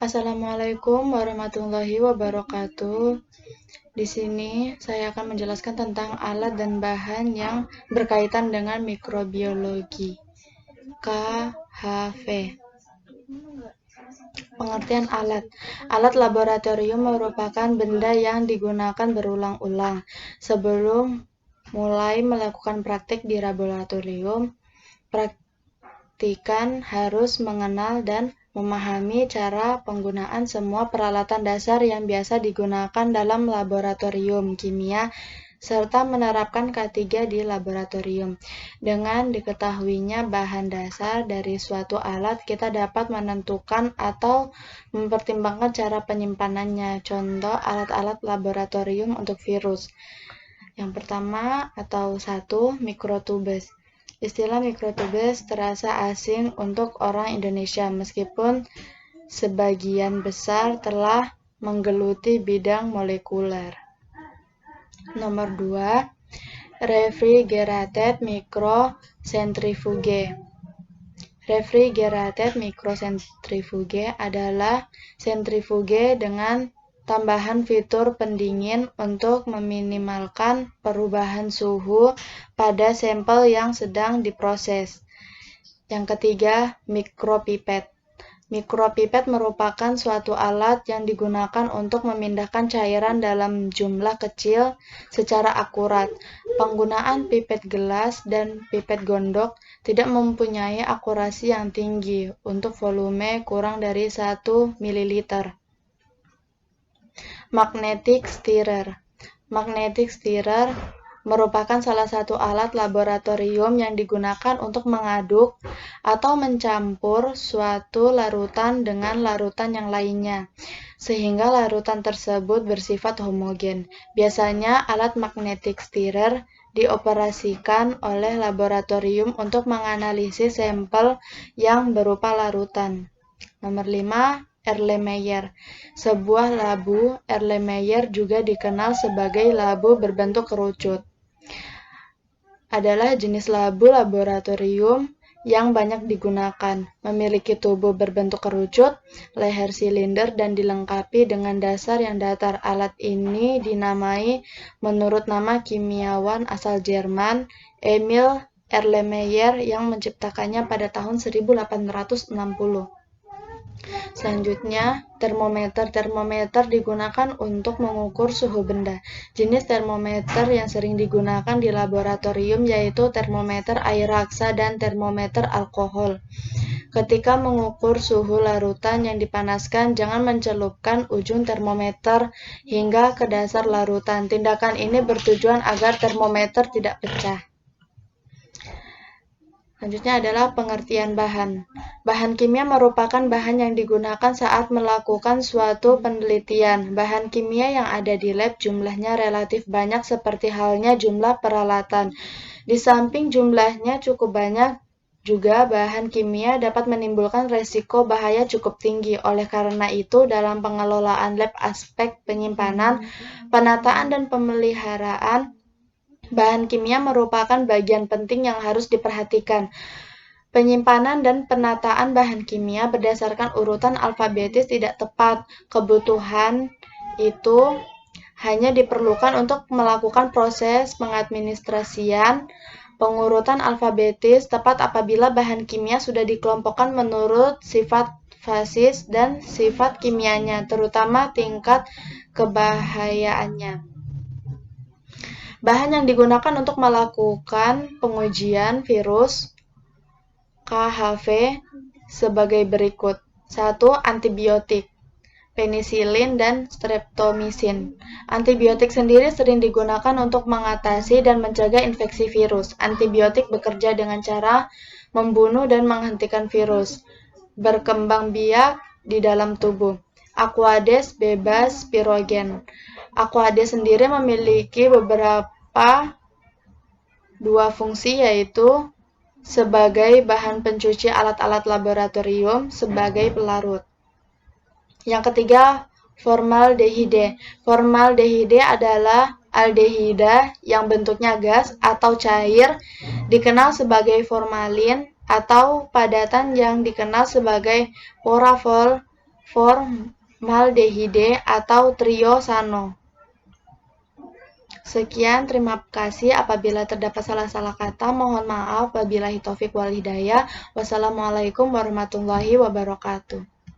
Assalamualaikum warahmatullahi wabarakatuh. Di sini saya akan menjelaskan tentang alat dan bahan yang berkaitan dengan mikrobiologi. KHV. Pengertian alat. Alat laboratorium merupakan benda yang digunakan berulang-ulang. Sebelum mulai melakukan praktik di laboratorium, praktikan harus mengenal dan memahami cara penggunaan semua peralatan dasar yang biasa digunakan dalam laboratorium kimia, serta menerapkan K3 di laboratorium. Dengan diketahuinya bahan dasar dari suatu alat, kita dapat menentukan atau mempertimbangkan cara penyimpanannya. Contoh alat-alat laboratorium untuk virus. Yang pertama atau 1, mikrotubes. Istilah mikrotubes terasa asing untuk orang Indonesia, meskipun sebagian besar telah menggeluti bidang molekuler. Nomor 2, refrigerated microcentrifuge. Refrigerated microcentrifuge adalah sentrifuge dengan tambahan fitur pendingin untuk meminimalkan perubahan suhu pada sampel yang sedang diproses. Yang ketiga, mikropipet. Mikropipet merupakan suatu alat yang digunakan untuk memindahkan cairan dalam jumlah kecil secara akurat. Penggunaan pipet gelas dan pipet gondok tidak mempunyai akurasi yang tinggi untuk volume kurang dari 1 ml. Magnetic stirrer. Magnetic stirrer merupakan salah satu alat laboratorium yang digunakan untuk mengaduk atau mencampur suatu larutan dengan larutan yang lainnya, sehingga larutan tersebut bersifat homogen. Biasanya alat magnetic stirrer dioperasikan oleh laboratorium untuk menganalisis sampel yang berupa larutan. Nomor 5, Erlenmeyer. Sebuah labu Erlenmeyer juga dikenal sebagai labu berbentuk kerucut. Adalah jenis labu laboratorium yang banyak digunakan. Memiliki tubuh berbentuk kerucut, leher silinder, dan dilengkapi dengan dasar yang datar. Alat ini dinamai menurut nama kimiawan asal Jerman, Emil Erlenmeyer, yang menciptakannya pada tahun 1860. Selanjutnya, termometer. Termometer digunakan untuk mengukur suhu benda. Jenis termometer yang sering digunakan di laboratorium yaitu termometer air raksa dan termometer alkohol. Ketika mengukur suhu larutan yang dipanaskan, jangan mencelupkan ujung termometer hingga ke dasar larutan. Tindakan ini bertujuan agar termometer tidak pecah. Selanjutnya adalah pengertian bahan. Bahan kimia merupakan bahan yang digunakan saat melakukan suatu penelitian. Bahan kimia yang ada di lab jumlahnya relatif banyak seperti halnya jumlah peralatan. Di samping jumlahnya cukup banyak, juga bahan kimia dapat menimbulkan resiko bahaya cukup tinggi. Oleh karena itu, dalam pengelolaan lab aspek penyimpanan, penataan dan pemeliharaan bahan kimia merupakan bagian penting yang harus diperhatikan. Penyimpanan dan penataan bahan kimia berdasarkan urutan alfabetis tidak tepat. Kebutuhan itu hanya diperlukan untuk melakukan proses pengadministrasian pengurutan alfabetis tepat apabila bahan kimia sudah dikelompokkan menurut sifat fasis dan sifat kimianya, terutama tingkat kebahayaannya. Bahan yang digunakan untuk melakukan pengujian virus KHV sebagai berikut. 1. Antibiotik, penisilin dan streptomycin. Antibiotik sendiri sering digunakan untuk mengatasi dan mencegah infeksi virus. Antibiotik bekerja dengan cara membunuh dan menghentikan virus berkembang biak di dalam tubuh. Aquades bebas pirogen. Aquades sendiri memiliki dua fungsi, yaitu sebagai bahan pencuci alat-alat laboratorium sebagai pelarut. Yang ketiga, formaldehide. Formaldehide adalah aldehida yang bentuknya gas atau cair, dikenal sebagai formalin, atau padatan yang dikenal sebagai porafol formaldehide atau triosano. Sekian, terima kasih. Apabila terdapat salah-salah kata, mohon maaf. Wabillahi taufik wal hidayah. Wassalamualaikum warahmatullahi wabarakatuh.